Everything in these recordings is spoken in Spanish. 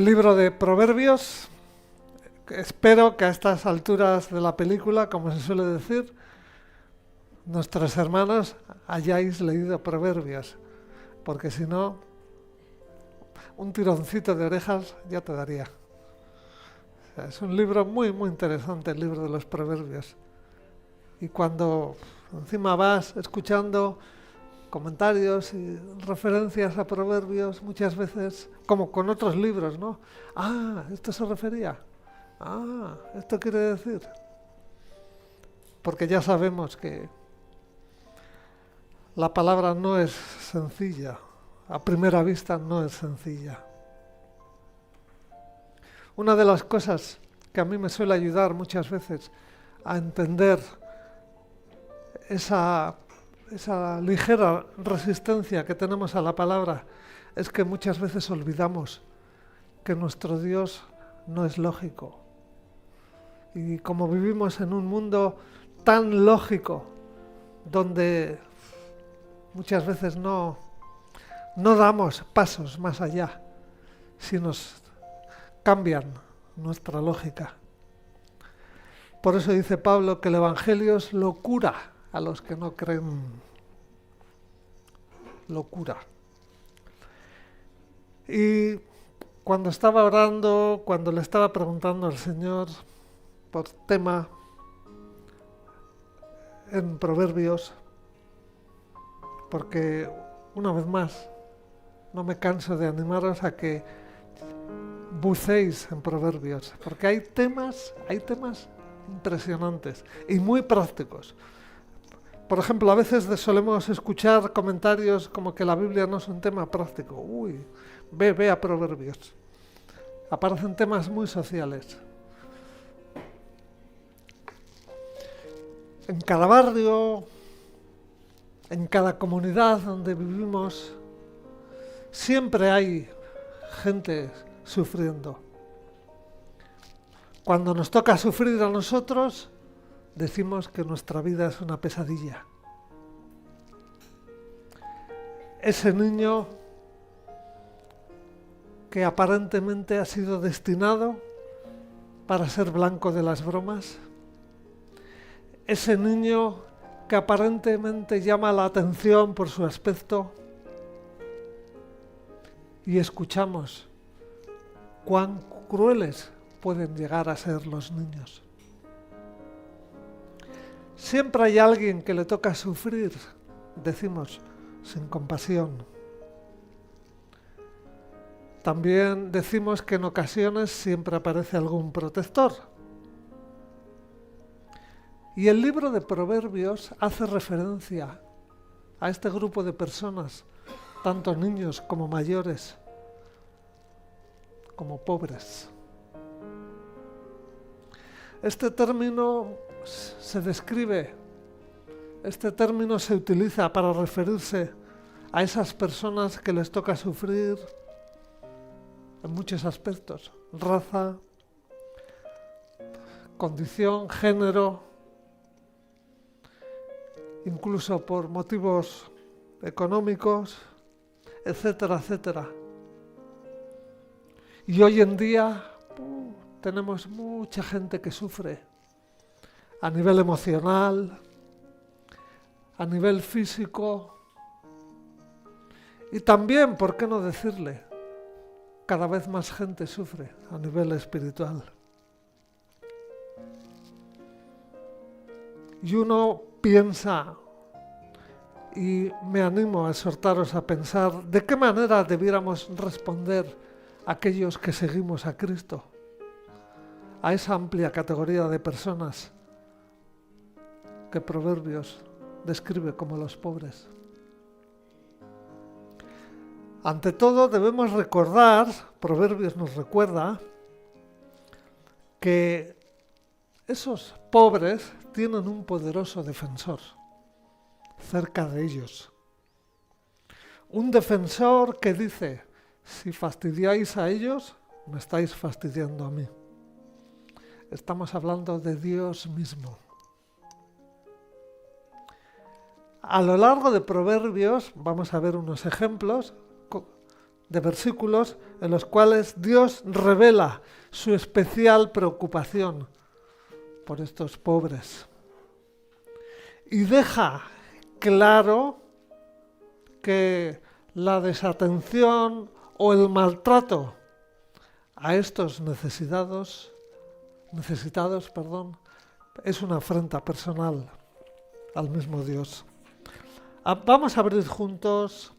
libro de Proverbios. Espero que a estas alturas de la película, como se suele decir, nuestros hermanos hayáis leído Proverbios, porque si no, un tironcito de orejas ya te daría. O sea, es un libro muy, muy interesante, el libro de los Proverbios. Y cuando encima vas escuchando comentarios y referencias a Proverbios, muchas veces, como con otros libros, ¿no? Ah, esto se refería. Ah, esto quiere decir. Porque ya sabemos que la palabra no es sencilla. A primera vista no es sencilla. Una de las cosas que a mí me suele ayudar muchas veces a entender esa ligera resistencia que tenemos a la palabra es que muchas veces olvidamos que nuestro Dios no es lógico. Y como vivimos en un mundo tan lógico, donde muchas veces no damos pasos más allá, si nos cambian nuestra lógica. Por eso dice Pablo que el Evangelio es locura a los que no creen. Locura. Y cuando estaba orando, cuando le estaba preguntando al Señor por tema en Proverbios, porque una vez más no me canso de animaros a que buceéis en Proverbios, porque hay temas impresionantes y muy prácticos. Por ejemplo, a veces solemos escuchar comentarios como que la Biblia no es un tema práctico. Uy, ve a Proverbios. Aparecen temas muy sociales. En cada barrio, en cada comunidad donde vivimos, siempre hay gente sufriendo. Cuando nos toca sufrir a nosotros, decimos que nuestra vida es una pesadilla. Ese niño que aparentemente ha sido destinado para ser blanco de las bromas, ese niño que aparentemente llama la atención por su aspecto, y escuchamos cuán crueles pueden llegar a ser los niños. Siempre hay alguien que le toca sufrir, decimos, sin compasión. También decimos que en ocasiones siempre aparece algún protector. Y el libro de Proverbios hace referencia a este grupo de personas, tanto niños como mayores, como pobres. Este término se utiliza para referirse a esas personas que les toca sufrir en muchos aspectos: raza, condición, género, incluso por motivos económicos, etcétera, etcétera. Y hoy en día tenemos mucha gente que sufre a nivel emocional, a nivel físico y también, ¿por qué no decirle?, cada vez más gente sufre a nivel espiritual. Y uno piensa, y me animo a exhortaros a pensar, ¿de qué manera debiéramos responder a aquellos que seguimos a Cristo? A esa amplia categoría de personas que Proverbios describe como los pobres. Ante todo debemos recordar, Proverbios nos recuerda, que esos pobres tienen un poderoso defensor cerca de ellos. Un defensor que dice: si fastidiáis a ellos, me estáis fastidiando a mí. Estamos hablando de Dios mismo. A lo largo de Proverbios vamos a ver unos ejemplos de versículos en los cuales Dios revela su especial preocupación por estos pobres. Y deja claro que la desatención o el maltrato a estos necesitados, es una afrenta personal al mismo Dios. Vamos a abrir juntos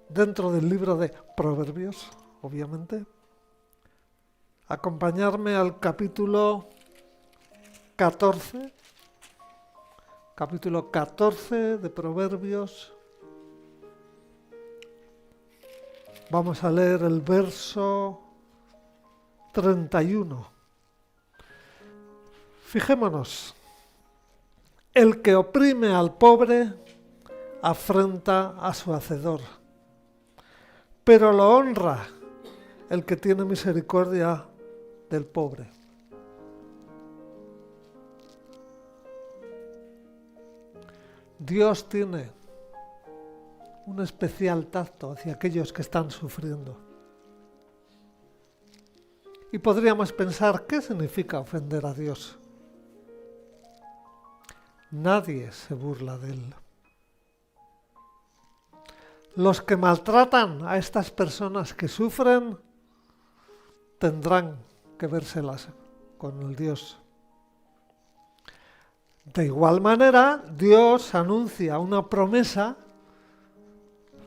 dentro del libro de Proverbios, obviamente. Acompañarme al capítulo 14 de Proverbios. Vamos a leer el verso 31. Fijémonos. El que oprime al pobre afrenta a su hacedor, pero lo honra el que tiene misericordia del pobre. Dios tiene un especial tacto hacia aquellos que están sufriendo. Y podríamos pensar, ¿qué significa ofender a Dios? Nadie se burla de él. Los que maltratan a estas personas que sufren tendrán que vérselas con el Dios. De igual manera, Dios anuncia una promesa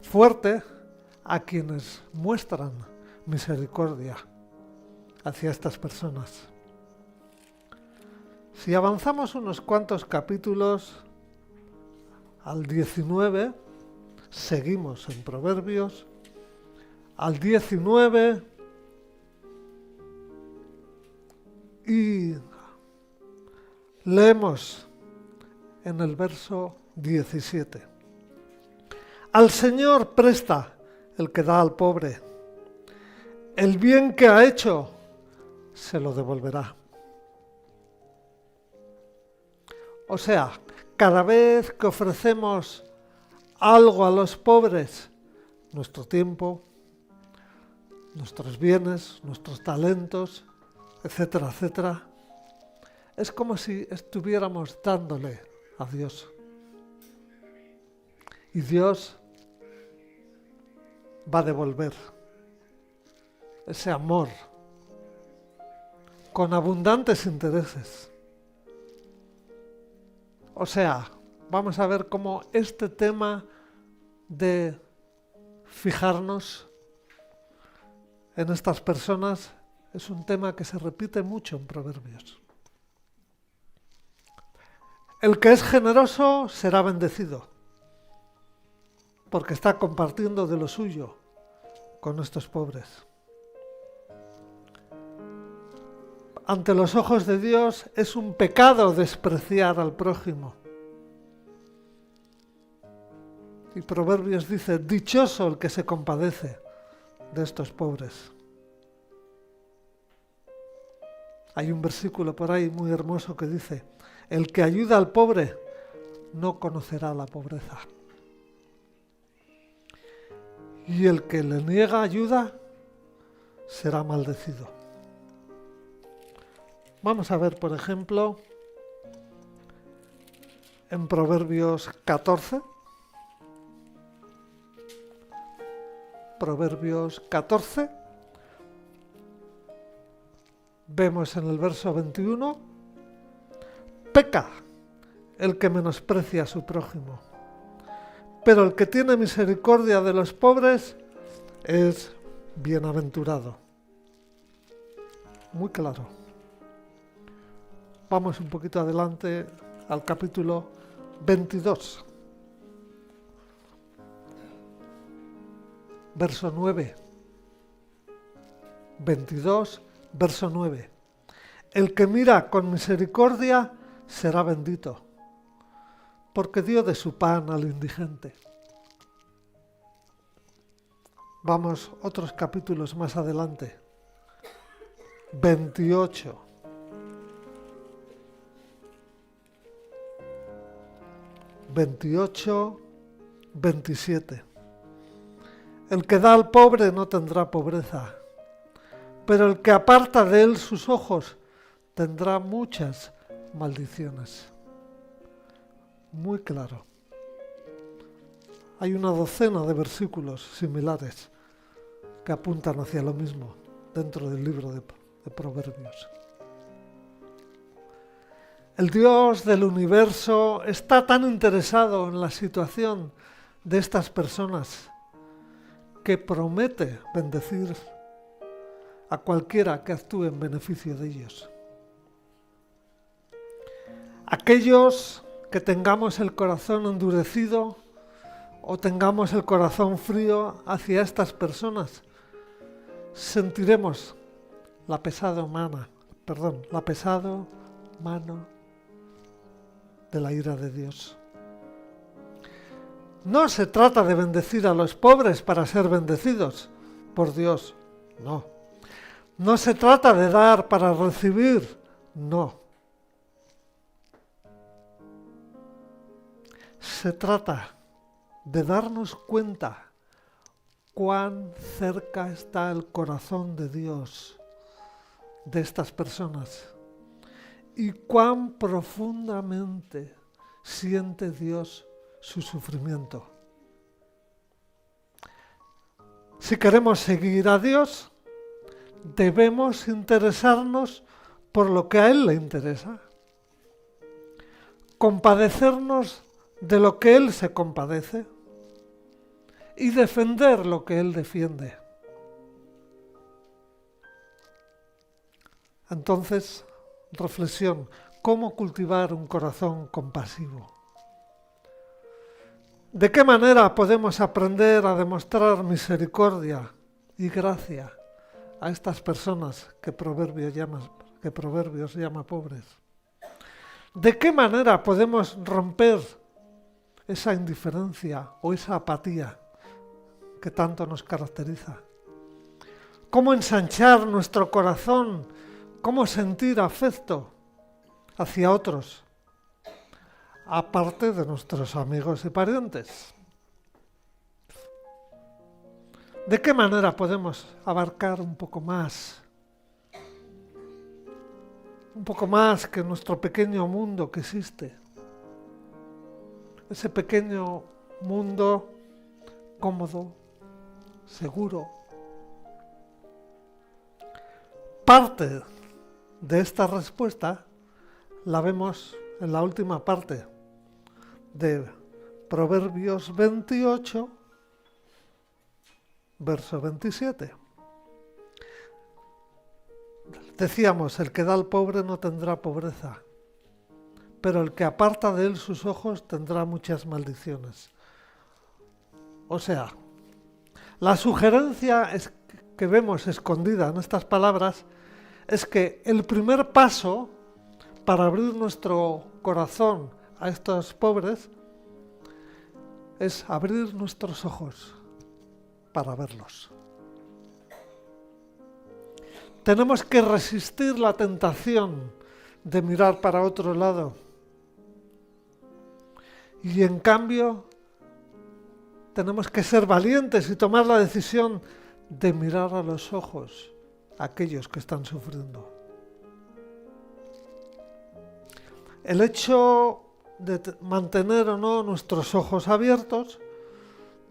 fuerte a quienes muestran misericordia hacia estas personas. Si avanzamos unos cuantos capítulos al 19, seguimos en Proverbios, al 19 y leemos en el verso 17. Al Señor presta el que da al pobre. El bien que ha hecho se lo devolverá. O sea, cada vez que ofrecemos algo a los pobres, nuestro tiempo, nuestros bienes, nuestros talentos, etcétera, etcétera, es como si estuviéramos dándole a Dios. Y Dios va a devolver ese amor con abundantes intereses. O sea, vamos a ver cómo este tema de fijarnos en estas personas es un tema que se repite mucho en Proverbios. El que es generoso será bendecido, porque está compartiendo de lo suyo con estos pobres. Ante los ojos de Dios es un pecado despreciar al prójimo. Y Proverbios dice, dichoso el que se compadece de estos pobres. Hay un versículo por ahí muy hermoso que dice, el que ayuda al pobre no conocerá la pobreza. Y el que le niega ayuda será maldecido. Vamos a ver, por ejemplo, en Proverbios 14. Proverbios 14. Vemos en el verso 21. Peca el que menosprecia a su prójimo, pero el que tiene misericordia de los pobres es bienaventurado. Muy claro. Vamos un poquito adelante al capítulo 22. Verso 9. 22, verso 9. El que mira con misericordia será bendito, porque dio de su pan al indigente. Vamos otros capítulos más adelante. 28. 28, 27. El que da al pobre no tendrá pobreza, pero el que aparta de él sus ojos tendrá muchas maldiciones. Muy claro. Hay una docena de versículos similares que apuntan hacia lo mismo dentro del libro de Proverbios. El Dios del universo está tan interesado en la situación de estas personas que promete bendecir a cualquiera que actúe en beneficio de ellos. Aquellos que tengamos el corazón endurecido o tengamos el corazón frío hacia estas personas, sentiremos la pesada mano de la ira de Dios. No se trata de bendecir a los pobres para ser bendecidos por Dios, no. No se trata de dar para recibir, no. Se trata de darnos cuenta cuán cerca está el corazón de Dios de estas personas y cuán profundamente siente Dios su sufrimiento. Si queremos seguir a Dios, debemos interesarnos por lo que a Él le interesa, compadecernos de lo que Él se compadece y defender lo que Él defiende. Entonces, reflexión, ¿cómo cultivar un corazón compasivo? ¿De qué manera podemos aprender a demostrar misericordia y gracia a estas personas que Proverbios llama pobres? ¿De qué manera podemos romper esa indiferencia o esa apatía que tanto nos caracteriza? ¿Cómo ensanchar nuestro corazón? ¿Cómo sentir afecto hacia otros, aparte de nuestros amigos y parientes? ¿De qué manera podemos abarcar un poco más que nuestro pequeño mundo que existe? Ese pequeño mundo cómodo, seguro. Parte de esta respuesta la vemos en la última parte de Proverbios 28, verso 27. Decíamos, el que da al pobre no tendrá pobreza, pero el que aparta de él sus ojos tendrá muchas maldiciones. O sea, la sugerencia que vemos escondida en estas palabras es que el primer paso para abrir nuestro corazón a estos pobres es abrir nuestros ojos para verlos. Tenemos que resistir la tentación de mirar para otro lado y en cambio tenemos que ser valientes y tomar la decisión de mirar a los ojos a aquellos que están sufriendo. El hecho de mantener o no nuestros ojos abiertos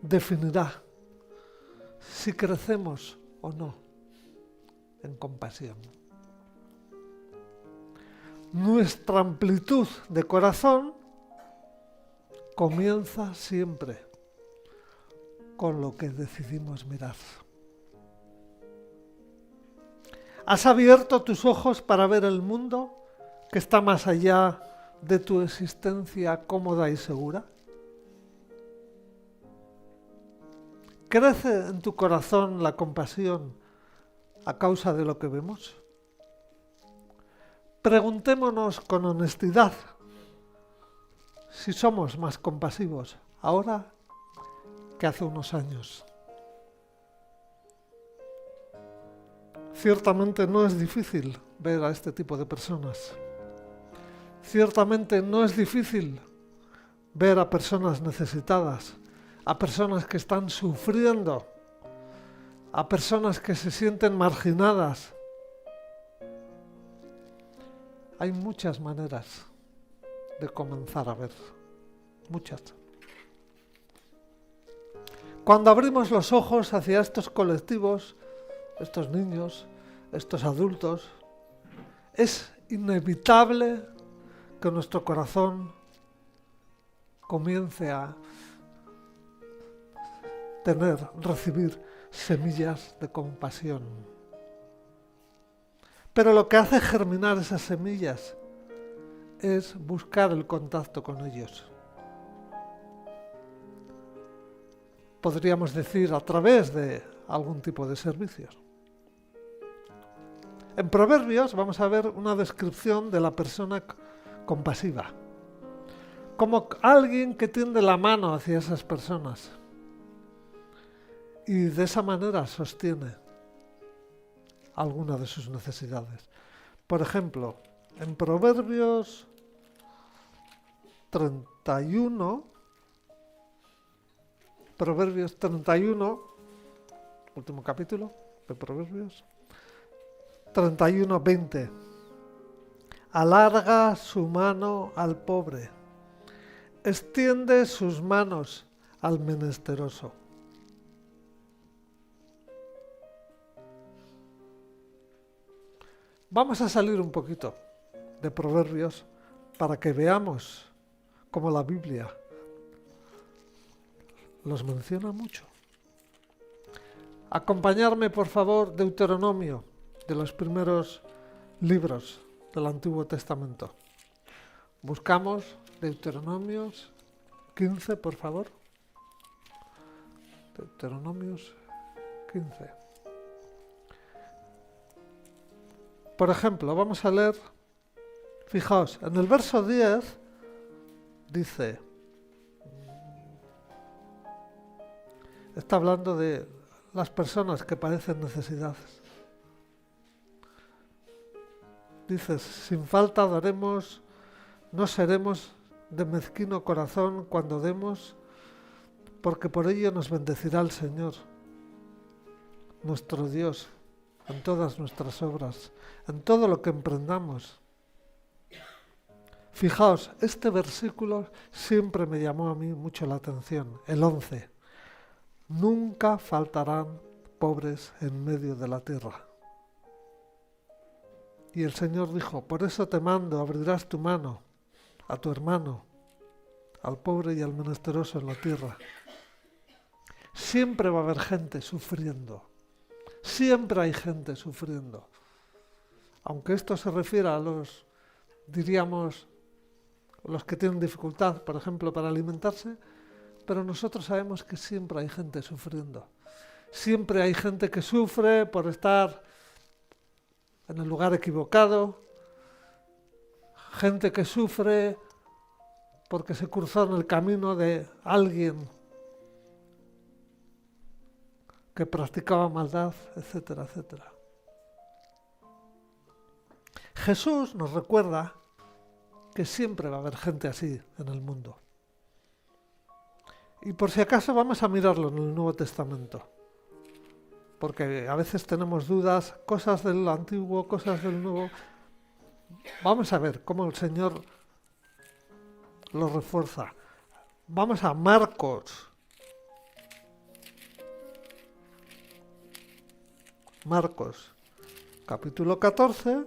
definirá si crecemos o no en compasión. Nuestra amplitud de corazón comienza siempre con lo que decidimos mirar. ¿Has abierto tus ojos para ver el mundo que está más allá de tu existencia cómoda y segura? ¿Crece en tu corazón la compasión a causa de lo que vemos? Preguntémonos con honestidad si somos más compasivos ahora que hace unos años. Ciertamente no es difícil ver a este tipo de personas. Ciertamente no es difícil ver a personas necesitadas, a personas que están sufriendo a personas que se sienten marginadas. Hay muchas maneras de comenzar a ver, muchas. Cuando abrimos los ojos hacia estos colectivos, estos niños, estos adultos, es inevitable que nuestro corazón comience a recibir semillas de compasión. Pero lo que hace germinar esas semillas es buscar el contacto con ellos. Podríamos decir a través de algún tipo de servicios. En Proverbios vamos a ver una descripción de la persona compasiva, como alguien que tiende la mano hacia esas personas y de esa manera sostiene alguna de sus necesidades. Por ejemplo, en Proverbios 31, último capítulo de Proverbios, 31:20. Alarga su mano al pobre, extiende sus manos al menesteroso. Vamos a salir un poquito de Proverbios para que veamos cómo la Biblia los menciona mucho. Acompañarme, por favor, Deuteronomio, de los primeros libros del Antiguo Testamento. Buscamos Deuteronomios 15, por favor. Deuteronomios 15. Por ejemplo, vamos a leer, fijaos, en el verso 10 dice, está hablando de las personas que padecen necesidades. Dice, sin falta daremos, no seremos de mezquino corazón cuando demos, porque por ello nos bendecirá el Señor, nuestro Dios, en todas nuestras obras, en todo lo que emprendamos. Fijaos, este versículo siempre me llamó a mí mucho la atención, el 11. Nunca faltarán pobres en medio de la tierra. Y el Señor dijo, por eso te mando, abrirás tu mano a tu hermano, al pobre y al menesteroso en la tierra. Siempre va a haber gente sufriendo. Siempre hay gente sufriendo. Aunque esto se refiera a los, diríamos, los que tienen dificultad, por ejemplo, para alimentarse, pero nosotros sabemos que siempre hay gente sufriendo. Siempre hay gente que sufre por estar en el lugar equivocado, gente que sufre porque se cruzó en el camino de alguien que practicaba maldad, etcétera, etcétera. Jesús nos recuerda que siempre va a haber gente así en el mundo. Y por si acaso vamos a mirarlo en el Nuevo Testamento, porque a veces tenemos dudas, cosas del Antiguo, cosas del Nuevo. Vamos a ver cómo el Señor lo refuerza. Vamos a Marcos. Marcos, capítulo 14,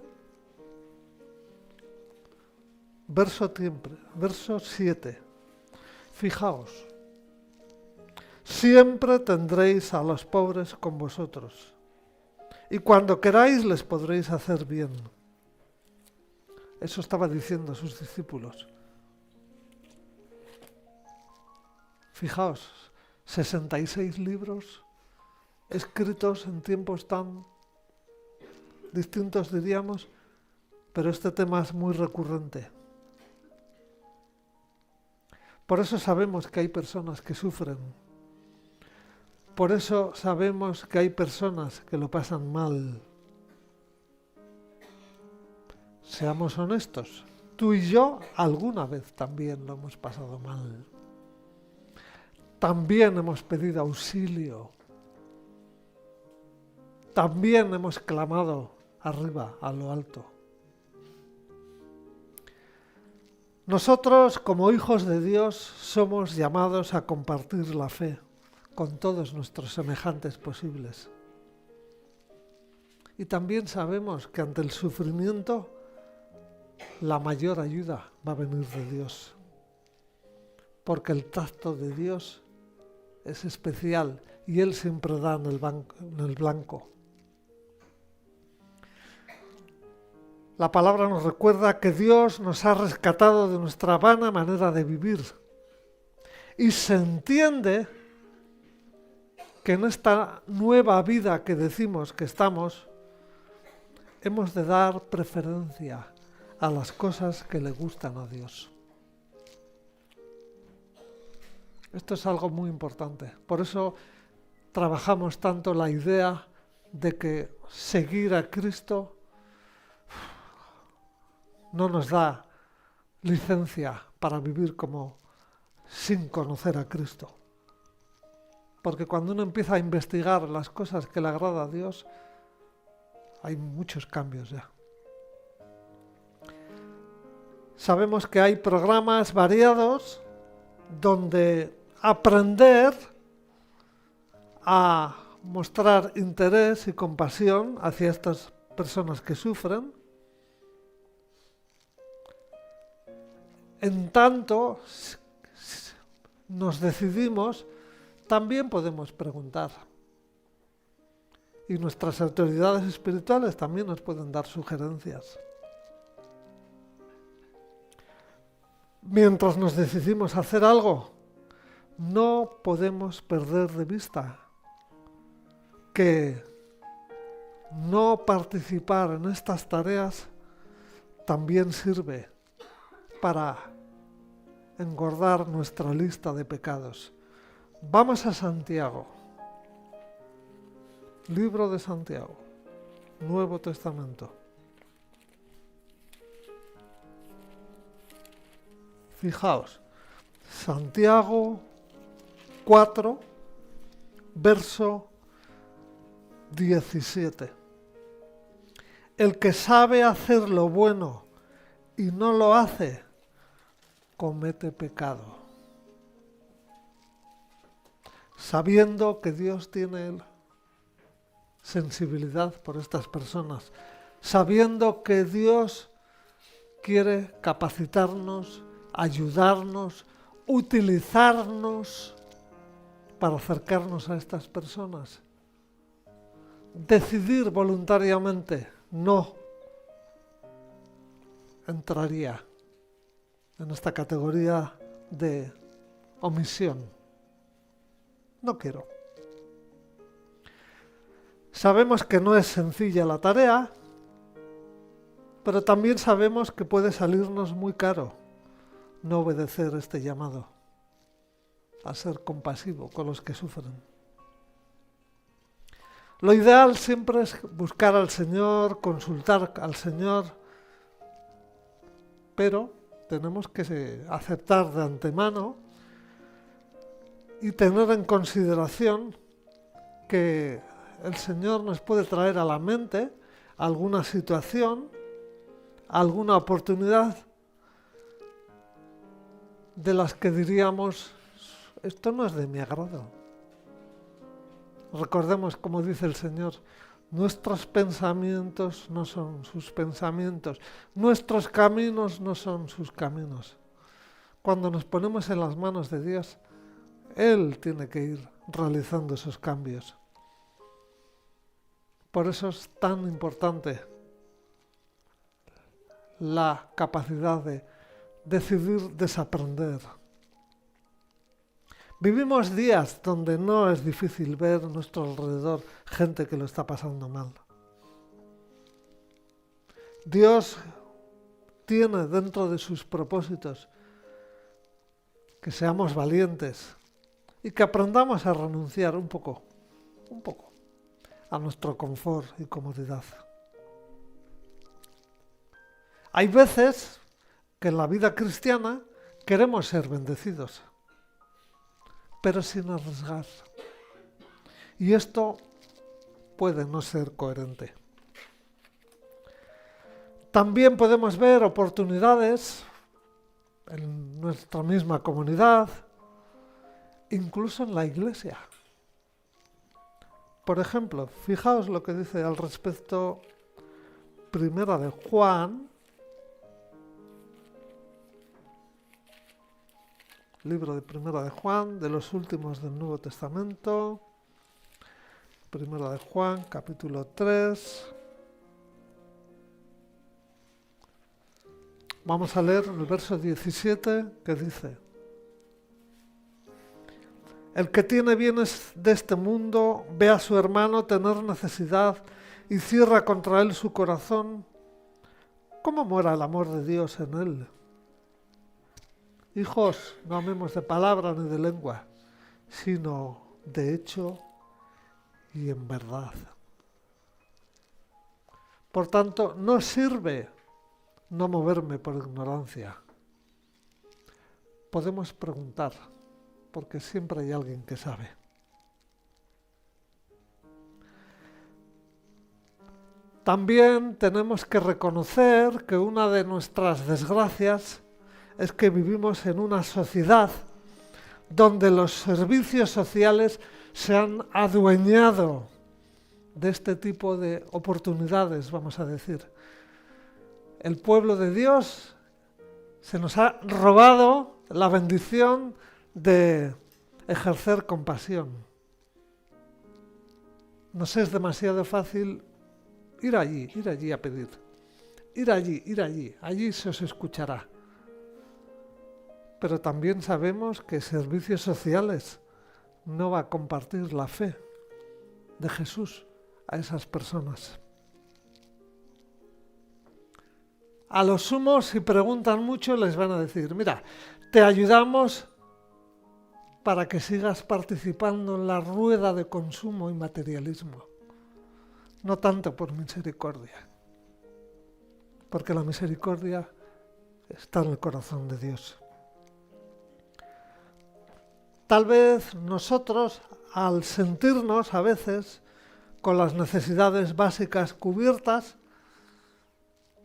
verso 7. Fijaos. Siempre tendréis a los pobres con vosotros, y cuando queráis les podréis hacer bien. Eso estaba diciendo a sus discípulos. Fijaos, 66 libros escritos en tiempos tan distintos, diríamos, pero este tema es muy recurrente. Por eso sabemos que hay personas que sufren. Por eso sabemos que hay personas que lo pasan mal. Seamos honestos, tú y yo alguna vez también lo hemos pasado mal. También hemos pedido auxilio. también hemos clamado arriba, a lo alto. Nosotros, como hijos de Dios, somos llamados a compartir la fe con todos nuestros semejantes posibles. Y también sabemos que ante el sufrimiento, la mayor ayuda va a venir de Dios. Porque el tacto de Dios es especial y Él siempre da en el blanco. La palabra nos recuerda que Dios nos ha rescatado de nuestra vana manera de vivir. Y se entiende que en esta nueva vida que decimos que estamos, hemos de dar preferencia a las cosas que le gustan a Dios. Esto es algo muy importante. Por eso trabajamos tanto la idea de que seguir a Cristo no nos da licencia para vivir como sin conocer a Cristo. Porque cuando uno empieza a investigar las cosas que le agrada a Dios, hay muchos cambios ya. Sabemos que hay programas variados donde aprender a mostrar interés y compasión hacia estas personas que sufren. En tanto nos decidimos, también podemos preguntar. Y nuestras autoridades espirituales también nos pueden dar sugerencias. Mientras nos decidimos hacer algo, no podemos perder de vista que no participar en estas tareas también sirve para engordar nuestra lista de pecados. Vamos a Santiago, libro de Santiago, Nuevo Testamento. Fijaos, Santiago 4, verso 17. El que sabe hacer lo bueno y no lo hace, comete pecado. Sabiendo que Dios tiene sensibilidad por estas personas, sabiendo que Dios quiere capacitarnos, ayudarnos, utilizarnos para acercarnos a estas personas. Decidir voluntariamente no entraría en esta categoría de omisión. No quiero. Sabemos que no es sencilla la tarea, pero también sabemos que puede salirnos muy caro no obedecer este llamado a ser compasivo con los que sufren. Lo ideal siempre es buscar al Señor, consultar al Señor, pero tenemos que aceptar de antemano y tener en consideración que el Señor nos puede traer a la mente alguna situación, alguna oportunidad de las que diríamos, esto no es de mi agrado. Recordemos, como dice el Señor, nuestros pensamientos no son sus pensamientos, nuestros caminos no son sus caminos. Cuando nos ponemos en las manos de Dios, Él tiene que ir realizando esos cambios. Por eso es tan importante la capacidad de decidir desaprender. Vivimos días donde no es difícil ver a nuestro alrededor gente que lo está pasando mal. Dios tiene dentro de sus propósitos que seamos valientes y que aprendamos a renunciar un poco a nuestro confort y comodidad. Hay veces que en la vida cristiana queremos ser bendecidos, pero sin arriesgar. Y esto puede no ser coherente. También podemos ver oportunidades en nuestra misma comunidad, incluso en la iglesia. Por ejemplo, fijaos lo que dice al respecto Primera de Juan, libro de Primera de Juan, de los últimos del Nuevo Testamento, Primera de Juan, capítulo 3. Vamos a leer el verso 17 que dice: el que tiene bienes de este mundo ve a su hermano tener necesidad y cierra contra él su corazón. ¿Cómo muera el amor de Dios en él? Hijos, no amemos de palabra ni de lengua, sino de hecho y en verdad. Por tanto, no sirve no moverme por ignorancia. Podemos preguntar, porque siempre hay alguien que sabe. También tenemos que reconocer que una de nuestras desgracias es que vivimos en una sociedad donde los servicios sociales se han adueñado de este tipo de oportunidades, vamos a decir. El pueblo de Dios se nos ha robado la bendición de ejercer compasión. Nos es demasiado fácil ir allí a pedir. Ir allí se os escuchará. Pero también sabemos que servicios sociales no va a compartir la fe de Jesús a esas personas. A lo sumo, si preguntan mucho, les van a decir: mira, te ayudamos para que sigas participando en la rueda de consumo y materialismo. No tanto por misericordia, porque la misericordia está en el corazón de Dios. Tal vez nosotros, al sentirnos a veces con las necesidades básicas cubiertas,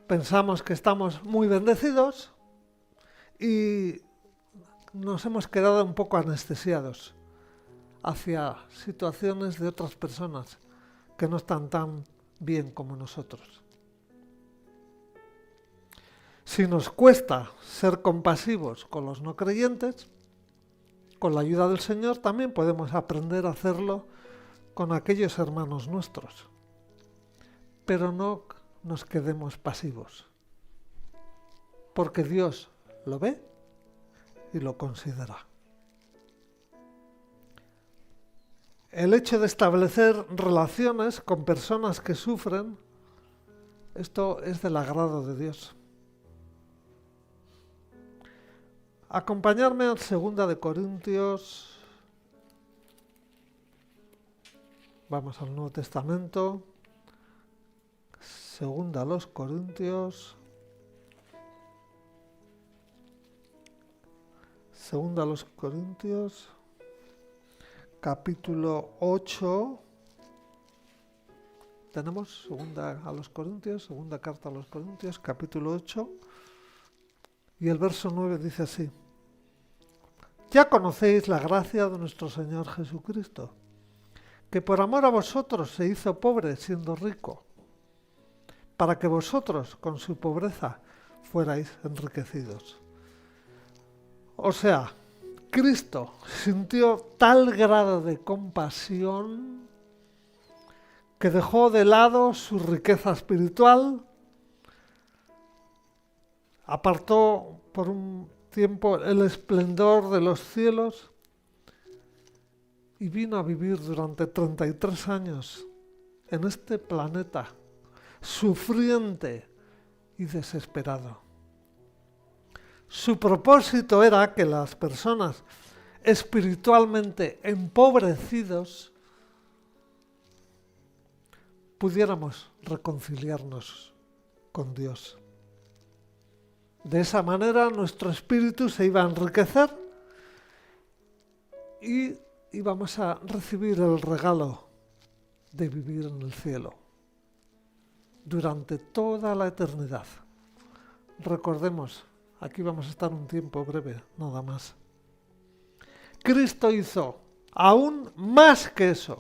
pensamos que estamos muy bendecidos y nos hemos quedado un poco anestesiados hacia situaciones de otras personas que no están tan bien como nosotros. Si nos cuesta ser compasivos con los no creyentes, con la ayuda del Señor también podemos aprender a hacerlo con aquellos hermanos nuestros. Pero no nos quedemos pasivos, porque Dios lo ve y lo considera. El hecho de establecer relaciones con personas que sufren, esto es del agrado de Dios. Acompañarme al 2 de Corintios. Vamos al Nuevo Testamento. 2 a los Corintios. 2 a los Corintios. Capítulo 8. Tenemos 2 a los Corintios, segunda carta a los Corintios, capítulo 8. Y el verso 9 dice así: ya conocéis la gracia de nuestro Señor Jesucristo, que por amor a vosotros se hizo pobre siendo rico, para que vosotros con su pobreza fuerais enriquecidos. O sea, Cristo sintió tal grado de compasión que dejó de lado su riqueza espiritual, apartó por un tiempo el esplendor de los cielos y vino a vivir durante 33 años en este planeta, sufriente y desesperado. Su propósito era que las personas espiritualmente empobrecidos pudiéramos reconciliarnos con Dios. De esa manera nuestro espíritu se iba a enriquecer y íbamos a recibir el regalo de vivir en el cielo durante toda la eternidad. Recordemos, aquí vamos a estar un tiempo breve, nada más. Cristo hizo aún más que eso,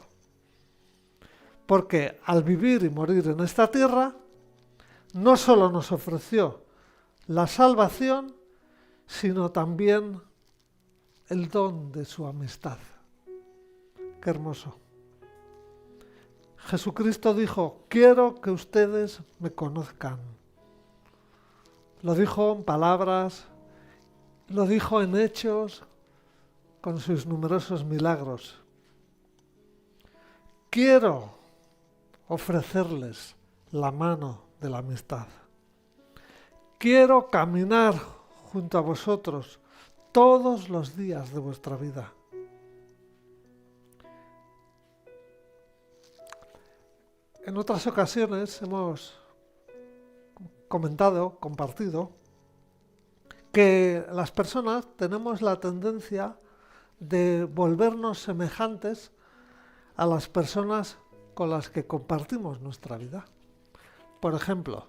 porque al vivir y morir en esta tierra, no solo nos ofreció la salvación, sino también el don de su amistad. Qué hermoso. Jesucristo dijo, quiero que ustedes me conozcan. Lo dijo en palabras, lo dijo en hechos, con sus numerosos milagros. Quiero ofrecerles la mano de la amistad. Quiero caminar junto a vosotros todos los días de vuestra vida. En otras ocasiones hemos compartido, que las personas tenemos la tendencia de volvernos semejantes a las personas con las que compartimos nuestra vida. Por ejemplo,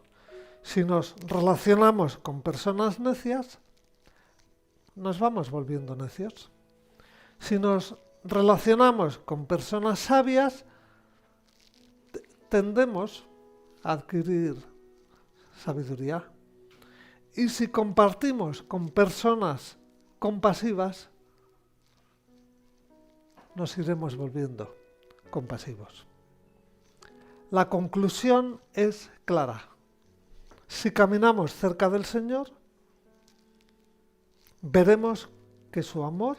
si nos relacionamos con personas necias, nos vamos volviendo necios. Si nos relacionamos con personas sabias, tendemos a adquirir sabiduría. Y si compartimos con personas compasivas, nos iremos volviendo compasivos. La conclusión es clara. Si caminamos cerca del Señor, veremos que su amor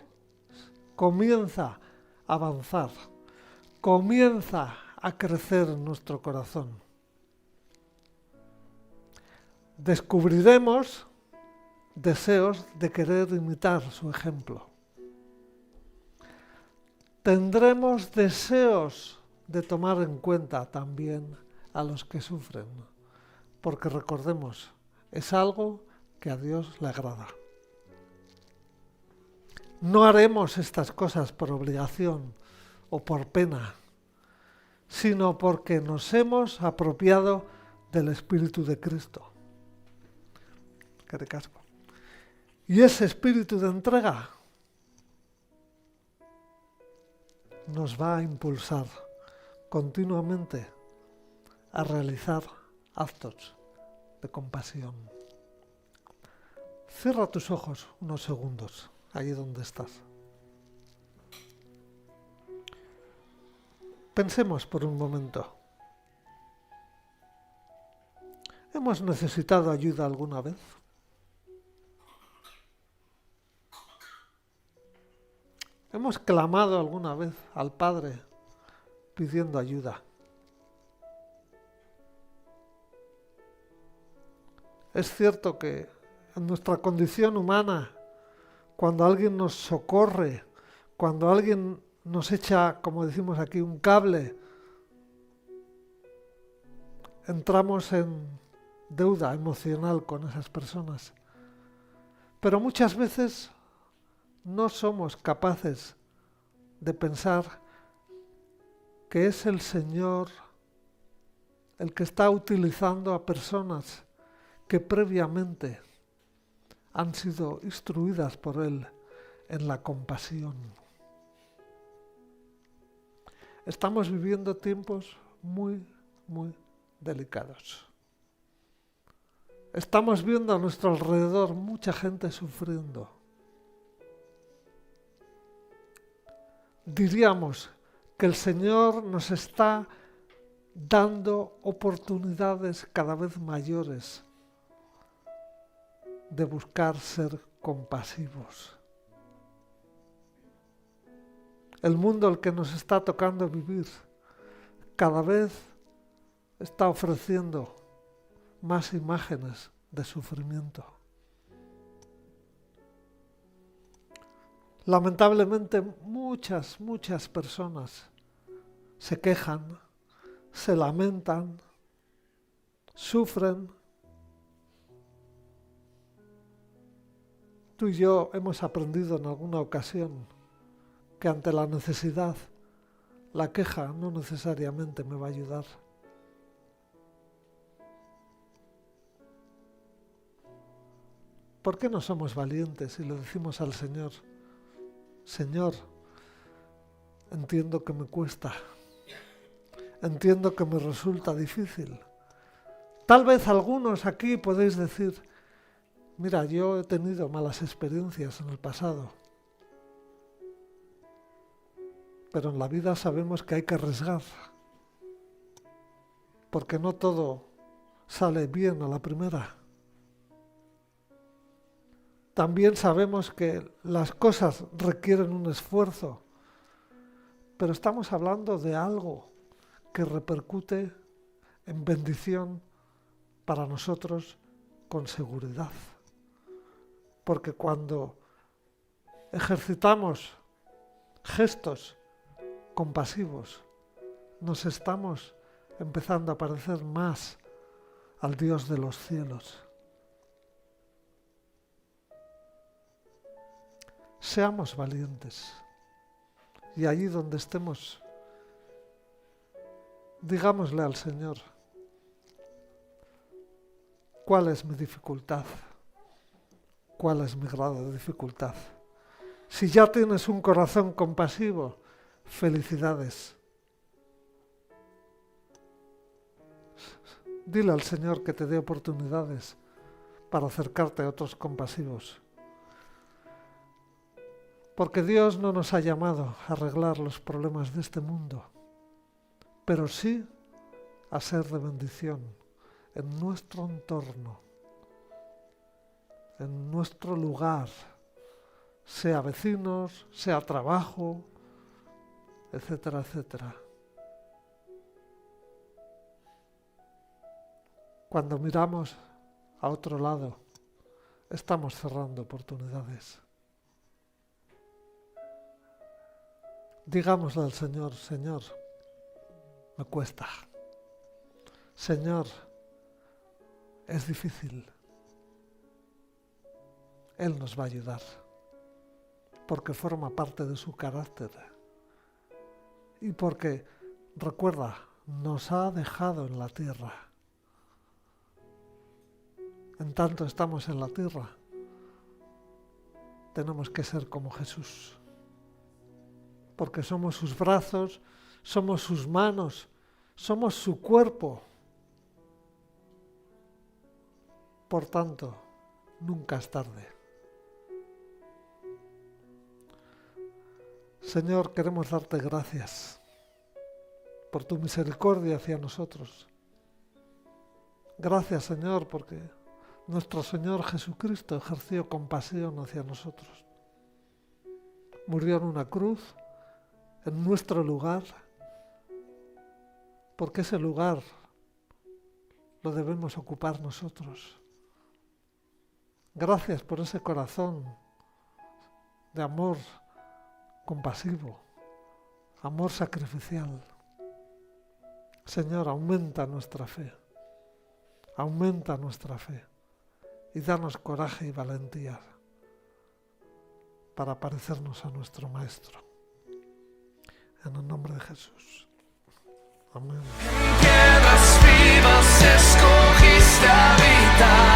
comienza a avanzar, comienza a crecer en nuestro corazón. Descubriremos deseos de querer imitar su ejemplo. Tendremos deseos de tomar en cuenta también a los que sufren, porque recordemos, es algo que a Dios le agrada. No haremos estas cosas por obligación o por pena, sino porque nos hemos apropiado del Espíritu de Cristo. ¡Qué ricasco! Y ese espíritu de entrega nos va a impulsar continuamente a realizar actos de compasión. Cierra tus ojos unos segundos, allí donde estás. Pensemos por un momento. ¿Hemos necesitado ayuda alguna vez? ¿Hemos clamado alguna vez al Padre pidiendo ayuda? Es cierto que en nuestra condición humana, cuando alguien nos socorre, cuando alguien nos echa, como decimos aquí, un cable, entramos en deuda emocional con esas personas. Pero muchas veces no somos capaces de pensar que es el Señor el que está utilizando a personas que previamente han sido instruidas por Él en la compasión. Estamos viviendo tiempos muy, muy delicados. Estamos viendo a nuestro alrededor mucha gente sufriendo. Diríamos que el Señor nos está dando oportunidades cada vez mayores de buscar ser compasivos. El mundo al que nos está tocando vivir cada vez está ofreciendo más imágenes de sufrimiento. Lamentablemente muchas personas se quejan, se lamentan, sufren. Tú y yo hemos aprendido en alguna ocasión que ante la necesidad La queja no necesariamente me va a ayudar. ¿Por qué no somos valientes y le decimos al Señor, Señor, entiendo que me cuesta, entiendo que me resulta difícil? Tal vez algunos aquí podéis decir, mira, yo he tenido malas experiencias en el pasado, pero en la vida sabemos que hay que arriesgar, porque no todo sale bien a la primera. También sabemos que las cosas requieren un esfuerzo, pero estamos hablando de algo que repercute en bendición para nosotros con seguridad. Porque cuando ejercitamos gestos compasivos, nos estamos empezando a parecer más al Dios de los cielos. Seamos valientes y allí donde estemos, digámosle al Señor, ¿cuál es mi dificultad? ¿Cuál es mi grado de dificultad? Si ya tienes un corazón compasivo, felicidades. Dile al Señor que te dé oportunidades para acercarte a otros compasivos. Porque Dios no nos ha llamado a arreglar los problemas de este mundo, pero sí a ser de bendición en nuestro entorno, en nuestro lugar, sea vecinos, sea trabajo, etcétera, etcétera. Cuando miramos a otro lado, estamos cerrando oportunidades. Digámosle al Señor, Señor, me cuesta. Señor, es difícil. Él nos va a ayudar, porque forma parte de su carácter. Y porque, recuerda, nos ha dejado en la tierra. En tanto estamos en la tierra, tenemos que ser como Jesús. Porque somos sus brazos, somos sus manos, somos su cuerpo. Por tanto, nunca es tarde. Señor, queremos darte gracias por tu misericordia hacia nosotros. Gracias, Señor, porque nuestro Señor Jesucristo ejerció compasión hacia nosotros. Murió en una cruz, en nuestro lugar, porque ese lugar lo debemos ocupar nosotros. Gracias por ese corazón de amor compasivo, amor sacrificial. Señor, aumenta nuestra fe y danos coraje y valentía para parecernos a nuestro Maestro. En el nombre de Jesús. Amén. En tierras vivas escogiste habitar.